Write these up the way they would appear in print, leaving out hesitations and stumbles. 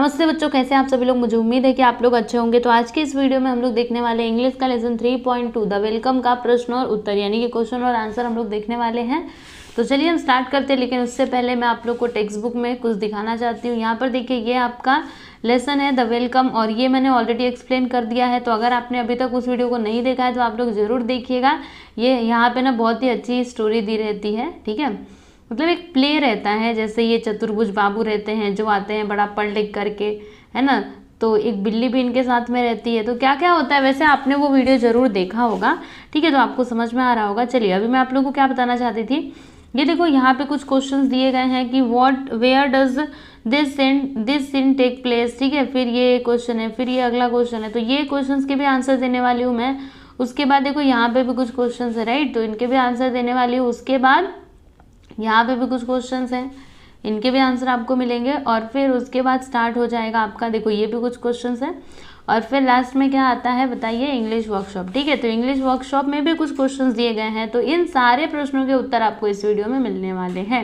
नमस्ते बच्चों, कैसे हैं आप सभी लोग। मुझे उम्मीद है कि आप लोग अच्छे होंगे। तो आज के इस वीडियो में हम लोग देखने वाले हैं इंग्लिश का लेसन 3.2 द वेलकम का प्रश्न और उत्तर, यानी कि क्वेश्चन और आंसर हम लोग देखने वाले हैं। तो चलिए हम स्टार्ट करते हैं, लेकिन उससे पहले मैं आप लोग को टेक्स्ट बुक में कुछ दिखाना चाहती हूँ। यहाँ पर देखिए, ये आपका लेसन है द वेलकम, और ये मैंने ऑलरेडी एक्सप्लेन कर दिया है। तो अगर आपने अभी तक उस वीडियो को नहीं देखा है तो आप लोग ज़रूर देखिएगा। ये यहाँ पे ना बहुत ही अच्छी स्टोरी दी रहती है, ठीक है। मतलब एक प्ले रहता है, जैसे ये चतुर्भुज बाबू रहते हैं जो आते हैं बड़ा पढ़ लिख करके, है ना। तो एक बिल्ली भी इनके साथ में रहती है। तो क्या क्या होता है, वैसे आपने वो वीडियो ज़रूर देखा होगा, ठीक है। तो आपको समझ में आ रहा होगा। चलिए अभी मैं आप लोगों को क्या बताना चाहती थी, ये देखो यहाँ पे कुछ क्वेश्चंस दिए गए हैं कि where does this scene take place, ठीक है। फिर ये क्वेश्चन है, फिर ये अगला क्वेश्चन है। तो ये क्वेश्चंस के भी आंसर देने वाली हूँ मैं। उसके बाद देखो यहाँ पे भी कुछ क्वेश्चंस है, राइट, तो इनके भी आंसर देने वाली हूँ। उसके बाद यहाँ पे भी कुछ क्वेश्चंस हैं, इनके भी आंसर आपको मिलेंगे। और फिर उसके बाद स्टार्ट हो जाएगा आपका, देखो ये भी कुछ क्वेश्चंस हैं। और फिर लास्ट में क्या आता है बताइए, इंग्लिश वर्कशॉप, ठीक है। तो इंग्लिश वर्कशॉप में भी कुछ क्वेश्चंस दिए गए हैं। तो इन सारे प्रश्नों के उत्तर आपको इस वीडियो में मिलने वाले हैं।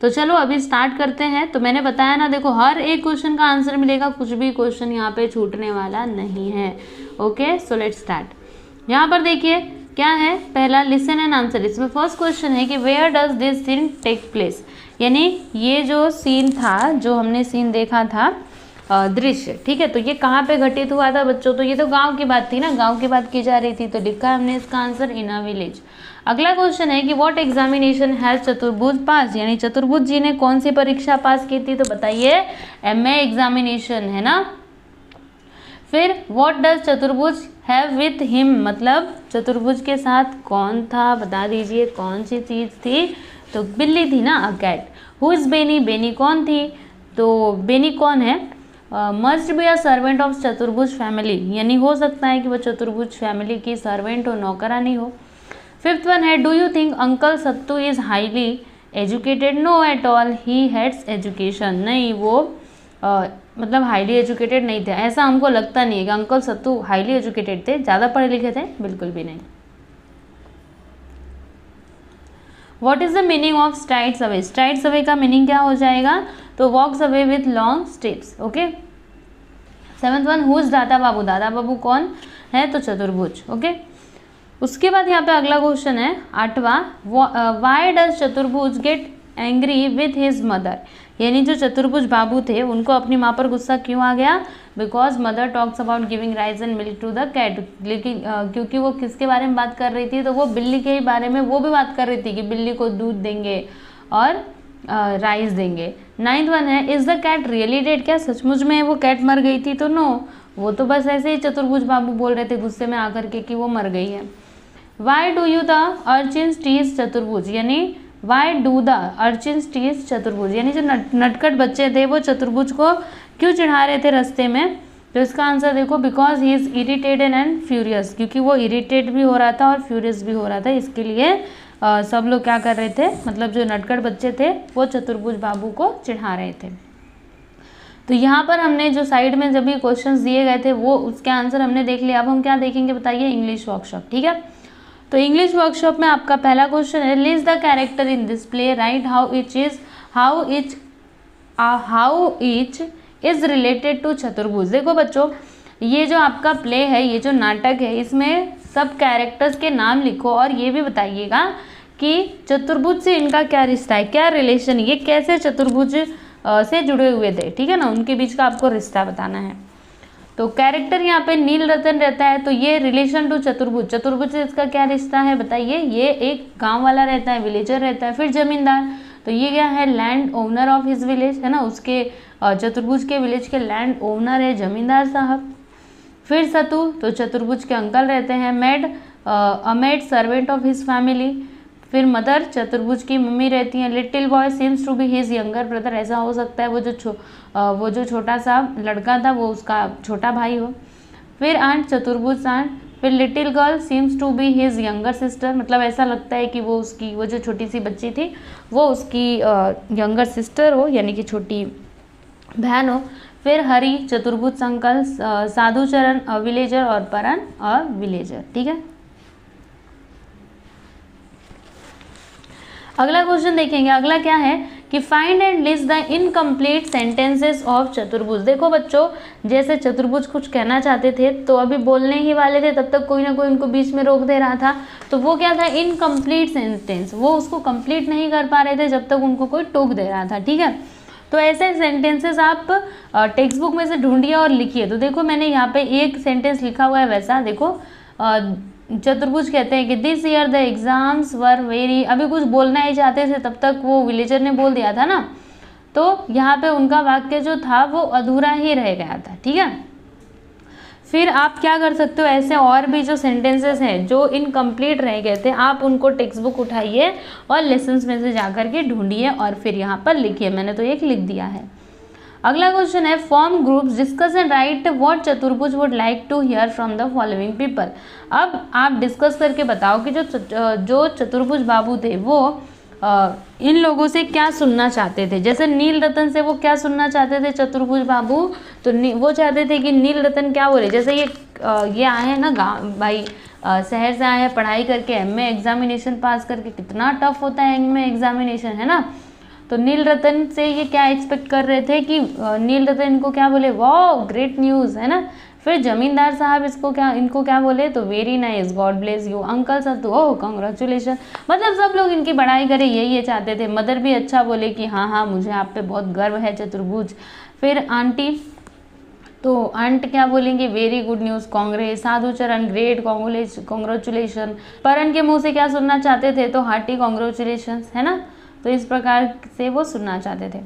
तो चलो अभी स्टार्ट करते हैं। तो मैंने बताया ना, देखो हर एक क्वेश्चन का आंसर मिलेगा, कुछ भी क्वेश्चन यहाँ पे छूटने वाला नहीं है। Okay, so let's start. यहाँ पर देखिए क्या है, पहला लिसन एंड आंसर। इसमें फर्स्ट क्वेश्चन है कि where does this scene take place, यानी ये जो सीन था, जो हमने सीन देखा था दृश्य, ठीक है, तो ये कहाँ पे घटित हुआ था बच्चों। तो ये तो गांव की बात थी ना, गांव की बात की जा रही थी। तो लिखा है हमने इसका आंसर इन अ विलेज। अगला क्वेश्चन है कि व्हाट एग्जामिनेशन हैज चतुर्भुज पास, यानी चतुर्भुज जी ने कौन सी परीक्षा पास की थी। तो बताइए MA एग्जामिनेशन, है ना। फिर व्हाट डज चतुर्भुज हैव विथ हिम, मतलब चतुर्भुज के साथ कौन था, बता दीजिए कौन सी चीज़ थी। तो बिल्ली थी ना, a cat. Who is Beni, Beni कौन थी, तो बेनी कौन है। Must be a servant of Chaturbhuj family, यानी हो सकता है कि वो चतुर्भुज फैमिली की सर्वेंट हो, नौकरानी हो। फिफ्थ वन है, do you think uncle Sattu is highly educated, no at all he has education, नहीं वो मतलब हाईली एजुकेटेड नहीं थे, ऐसा हमको लगता नहीं है कि अंकल सत्तू हाईली एजुकेटेड थे, ज़्यादा पढ़े लिखे थे, बिल्कुल भी नहीं। What is the meaning of strides away, strides away का मीनिंग क्या हो जाएगा, तो walks away with long steps. Okay. Seventh one, who is Dada Babu, दादा बाबू कौन है, तो चतुर्भुज। ओके। उसके बाद यहाँ पे अगला क्वेश्चन है आठवां, व्हाई डज चतुर्भुज get angry with his mother, यानी जो चतुर्भुज बाबू थे उनको अपनी माँ पर गुस्सा क्यों आ गया, because mother talks about giving rice and milk to the cat, लेकिन क्योंकि वो किसके बारे में बात कर रही थी, तो वो बिल्ली के बारे में वो भी बात कर रही थी कि बिल्ली को दूध देंगे और राइस देंगे। नाइन्थ वन है, is the cat really dead, क्या सचमुच में वो कैट मर गई थी, तो नो, वो तो बस ऐसे ही चतुर्भुज बाबू बोल रहे थे गुस्से में आकर के कि वो मर गई है। Why do you the urchins tease Chaturbhuj, यानी why do the urchins tease Chaturbhuj, यानी जो नटखट बच्चे थे वो चतुर्भुज को क्यों चिढ़ा रहे थे रास्ते में। तो इसका आंसर देखो, because he is irritated and furious, क्योंकि वो इरिटेट भी हो रहा था और फ्यूरियस भी हो रहा था, इसके लिए सब लोग क्या कर रहे थे, मतलब जो नटखट बच्चे थे वो चतुर्भुज बाबू को चिढ़ा रहे थे। तो यहाँ पर हमने जो साइड में जब भी क्वेश्चंस दिए गए थे वो उसके आंसर हमने देख लिया। अब हम क्या देखेंगे बताइए, इंग्लिश वर्कशॉप, ठीक है। तो इंग्लिश वर्कशॉप में आपका पहला क्वेश्चन है, list the character in this play, write how each is related to Chaturbhuj. देखो बच्चों, ये जो आपका प्ले है, ये जो नाटक है, इसमें सब कैरेक्टर्स के नाम लिखो और ये भी बताइएगा कि चतुर्भुज से इनका क्या रिश्ता है, क्या रिलेशन, ये कैसे चतुर्भुज से जुड़े हुए थे, ठीक है ना, उनके बीच का आपको रिश्ता बताना है। तो कैरेक्टर यहाँ पे नील रतन रहता है, तो ये रिलेशन टू चतुर्भुज, चतुर्भुज से इसका क्या रिश्ता है बताइए, ये एक गांव वाला रहता है, विलेजर रहता है। फिर जमींदार, तो ये क्या है, land owner of his village, है ना, उसके चतुर्भुज के विलेज के लैंड ओनर है जमींदार साहब। फिर सतु, तो चतुर्भुज के अंकल रहते हैं। Maid, a maid servant of his family. फिर मदर, चतुर्भुज की मम्मी रहती हैं। Little boy seems to be his younger brother, ऐसा हो सकता है वो जो छोटा सा लड़का था वो उसका छोटा भाई हो। फिर आंट, चतुर्भुज आंट। फिर little girl seems to be his younger sister, मतलब ऐसा लगता है कि वो जो छोटी सी बच्ची थी वो उसकी यंगर सिस्टर हो, यानी कि छोटी बहन हो। फिर हरि, चतुर्भुज अंकल। साधुचरण, अ विलेजर, और परन, अ विलेजर, ठीक है। अगला क्वेश्चन देखेंगे, अगला क्या है कि find and list the incomplete sentences of चतुर्भुज। देखो बच्चों, जैसे चतुर्भुज कुछ कहना चाहते थे तो अभी बोलने ही वाले थे, तब तक कोई ना कोई उनको बीच में रोक दे रहा था, तो वो क्या था, इनकम्प्लीट सेंटेंस, वो उसको कंप्लीट नहीं कर पा रहे थे जब तक उनको कोई टोक दे रहा था। ठीक है, तो ऐसे सेंटेंसेस आप टेक्स्ट बुक में से ढूंढिए और लिखिए। तो देखो मैंने यहाँ पे एक सेंटेंस लिखा हुआ है वैसा, देखो चतुर्भुज कहते हैं कि this year the exams were very, अभी कुछ बोलना ही चाहते थे तब तक वो विलेजर ने बोल दिया था ना, तो यहाँ पे उनका वाक्य जो था वो अधूरा ही रह गया था। ठीक है, फिर आप क्या कर सकते हो, ऐसे और भी जो सेंटेंसेस हैं जो इनकम्प्लीट रह गए थे, आप उनको टेक्स्ट बुक उठाइए और लेसन्स में से जा कर के ढूंढिए और फिर यहाँ पर लिखिए। मैंने तो एक लिख दिया है। अगला क्वेश्चन है, form groups, discuss and write what Chaturbhuj would like to hear from the following people. अब आप डिस्कस करके बताओ कि जो चतुर्भुज बाबू थे वो इन लोगों से क्या सुनना चाहते थे। जैसे नील रतन से वो क्या सुनना चाहते थे चतुर्भुज बाबू, तो वो चाहते थे कि नील रतन क्या बोले। जैसे ये आए हैं ना गाँव भाई, शहर से आए हैं पढ़ाई करके, एमए एग्जामिनेशन पास करके, कितना टफ होता है एमए एग्जामिनेशन, है ना। तो नील रतन से ये क्या एक्सपेक्ट कर रहे थे कि नील रतन इनको क्या बोले, वाह ग्रेट न्यूज़, है ना। फिर जमींदार साहब इनको क्या बोले, तो very nice, God bless you. Uncle साहब तो ओह कॉन्ग्रेचुलेशन, मतलब सब लोग इनकी बड़ाई करें, यही चाहते थे। मदर भी अच्छा बोले कि हाँ हाँ मुझे आप पे बहुत गर्व है चतुर्भुज। फिर आंटी, तो आंट क्या बोलेंगे, वेरी गुड न्यूज़, कांग्रेस। साधु चरण, ग्रेट, कॉन्ग्रेचुलेशन। परन के मुंह से क्या सुनना चाहते थे, तो हार्टी कॉन्ग्रेचुलेशन, है ना। तो इस प्रकार से वो सुनना चाहते थे।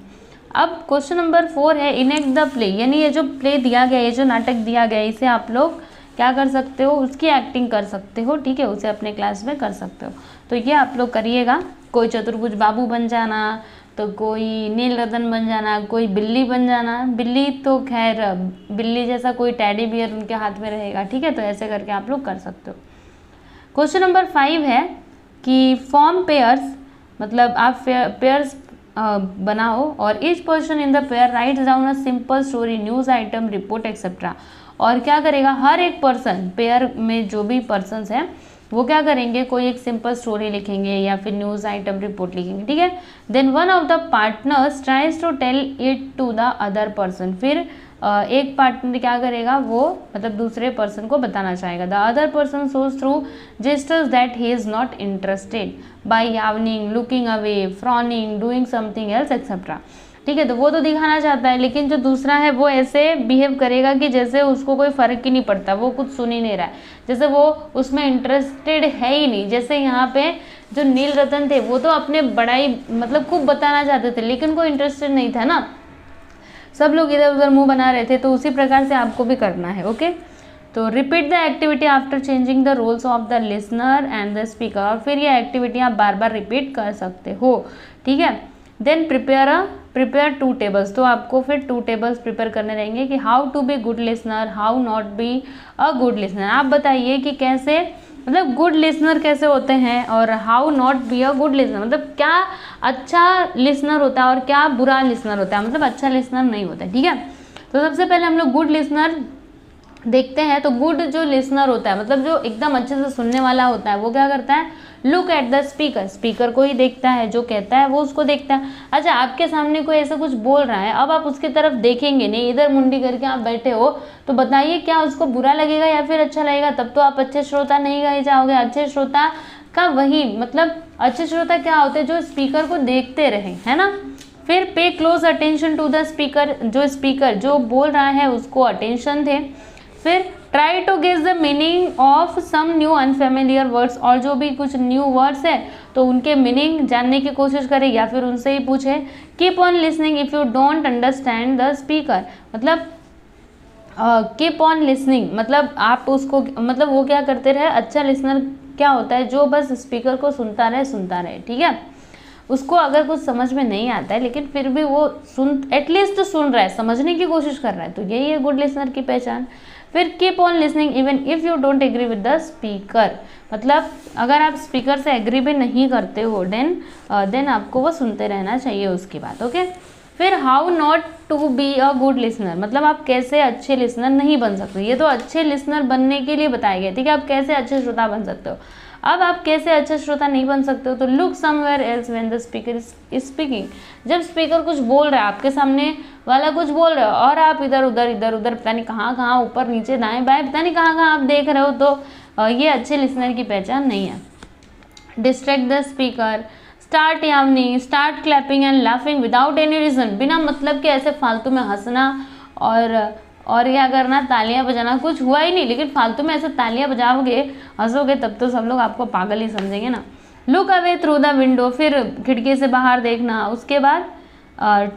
अब क्वेश्चन नंबर 4 है, इनेक्ट द प्ले, यानी ये जो प्ले दिया गया, ये जो नाटक दिया गया, इसे आप लोग क्या कर सकते हो, उसकी एक्टिंग कर सकते हो। ठीक है, उसे अपने क्लास में कर सकते हो। तो ये आप लोग करिएगा। कोई चतुर्भुज बाबू बन जाना, तो कोई नील रतन बन जाना, कोई बिल्ली बन जाना। बिल्ली तो खैर बिल्ली जैसा कोई टैडी बियर उनके हाथ में रहेगा। ठीक है, तो ऐसे करके आप लोग कर सकते हो। क्वेश्चन नंबर 5 है कि फॉर्म पेयर्स, मतलब आप पेयर्स बनाओ और each person in the pair rights down a simple story, news item, report etcetera. और क्या करेगा, हर एक पर्सन, पेयर में जो भी पर्सन्स हैं वो क्या करेंगे, कोई एक सिंपल स्टोरी लिखेंगे या फिर न्यूज़ आइटम, रिपोर्ट लिखेंगे। ठीक है, then one of the partners tries to tell it to the other person. फिर एक पार्टनर क्या करेगा, वो मतलब दूसरे पर्सन को बताना चाहेगा। The other person shows through gestures that he is not interested by yawning, looking away, frowning, doing something else etcetera. ठीक है, तो वो तो दिखाना चाहता है, लेकिन जो दूसरा है वो ऐसे बिहेव करेगा कि जैसे उसको कोई फर्क ही नहीं पड़ता, वो कुछ सुन ही नहीं रहा है, जैसे वो उसमें इंटरेस्टेड है ही नहीं। जैसे यहाँ पे जो नील रतन थे वो तो अपने बड़ाई मतलब खूब बताना चाहते थे, लेकिन कोई इंटरेस्टेड नहीं था ना, सब लोग इधर उधर मुंह बना रहे थे। तो उसी प्रकार से आपको भी करना है। ओके, तो repeat the activity after changing the roles of the listener and the speaker. और फिर ये एक्टिविटी आप बार बार रिपीट कर सकते हो। ठीक है, देन प्रिपेयर 2 टेबल्स। तो आपको फिर 2 टेबल्स प्रिपेयर करने रहेंगे कि how to be good listener, how not be a good listener. आप बताइए कि कैसे, मतलब गुड लिसनर कैसे होते हैं और how not be a good listener, मतलब क्या अच्छा लिसनर होता है और क्या बुरा लिसनर होता है, मतलब अच्छा लिसनर नहीं होता है। ठीक है, तो सबसे पहले हम लोग गुड लिसनर देखते हैं। तो गुड जो लिसनर होता है, मतलब जो एकदम अच्छे से सुनने वाला होता है, वो क्या करता है, look at the speaker, speaker को ही देखता है, जो कहता है वो उसको देखता है। अच्छा, आपके सामने कोई ऐसा कुछ बोल रहा है, अब आप उसकी तरफ देखेंगे नहीं, इधर मुंडी करके आप बैठे हो, तो बताइए क्या उसको बुरा लगेगा या फिर अच्छा लगेगा, तब तो आप अच्छे श्रोता नहीं कहे जाओगे। अच्छे श्रोता का वही मतलब, अच्छे श्रोता क्या होते हैं, जो स्पीकर को देखते रहे, है ना। फिर pay close attention to the speaker, जो स्पीकर जो बोल रहा है उसको अटेंशन दे। फिर try to guess the meaning of some new unfamiliar words, और जो भी कुछ न्यू वर्ड्स है तो उनके मीनिंग जानने की कोशिश करें या फिर उनसे ही पूछे। Keep on listening if you don't understand the speaker, मतलब कीप ऑन लिसनिंग, मतलब आप उसको, मतलब वो क्या करते रहे, अच्छा लिसनर क्या होता है, जो बस स्पीकर को सुनता रहे। ठीक है, उसको अगर कुछ समझ में नहीं आता है लेकिन फिर भी वो एटलीस्ट सुन रहा है, समझने की कोशिश कर रहा है, तो यही है गुड लिसनर की पहचान। फिर keep on listening even if you don't agree with the speaker, मतलब अगर आप स्पीकर से एग्री भी नहीं करते हो देन आपको वो सुनते रहना चाहिए उसकी बात। ओके, फिर how not to be a good listener, मतलब आप कैसे अच्छे लिसनर नहीं बन सकते, ये तो अच्छे लिसनर बनने के लिए बताया गया। ठीक है, आप कैसे अच्छे श्रोता बन सकते हो। अब आप कैसे अच्छे श्रोता नहीं बन सकते हो, तो look somewhere else when the speaker is speaking. जब स्पीकर कुछ बोल रहा है, आपके सामने वाला कुछ बोल रहा है और आप इधर उधर पता नहीं कहाँ कहाँ, ऊपर नीचे दाएं बाएं पता नहीं कहाँ कहाँ आप देख रहे हो, तो ये अच्छे लिसनर की पहचान नहीं है। Distract the speaker, start yawning, start clapping and laughing without any reason, बिना मतलब के ऐसे फालतू में हंसना और क्या करना, तालियां बजाना। कुछ हुआ ही नहीं लेकिन फालतू में ऐसे तालियां बजाओगे, हंसोगे, तब तो सब लोग आपको पागल ही समझेंगे ना। Look away through the window, फिर खिड़की से बाहर देखना। उसके बाद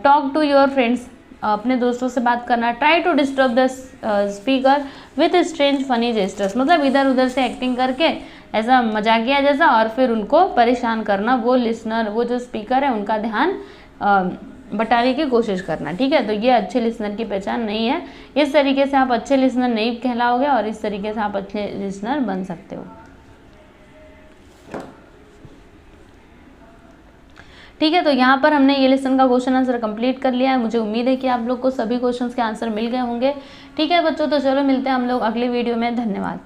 टॉक टू योर फ्रेंड्स, अपने दोस्तों से बात करना। Try to disturb the speaker with strange funny gestures, मतलब इधर उधर से एक्टिंग करके ऐसा मजाकिया जैसा, और फिर उनको परेशान करना, वो लिसनर, वो जो स्पीकर है उनका ध्यान बटाने की कोशिश करना, ठीक है। तो ये अच्छे लिसनर की पहचान नहीं है। इस तरीके से आप अच्छे लिसनर नहीं कहलाओगे और इस तरीके से आप अच्छे लिसनर बन सकते हो, ठीक है। तो यहाँ पर हमने ये लेसन का क्वेश्चन आंसर कंप्लीट कर लिया है। मुझे उम्मीद है कि आप लोग को सभी क्वेश्चंस के आंसर मिल गए होंगे, ठीक है बच्चों। तो चलो मिलते हैं हम लोग अगले वीडियो में, धन्यवाद।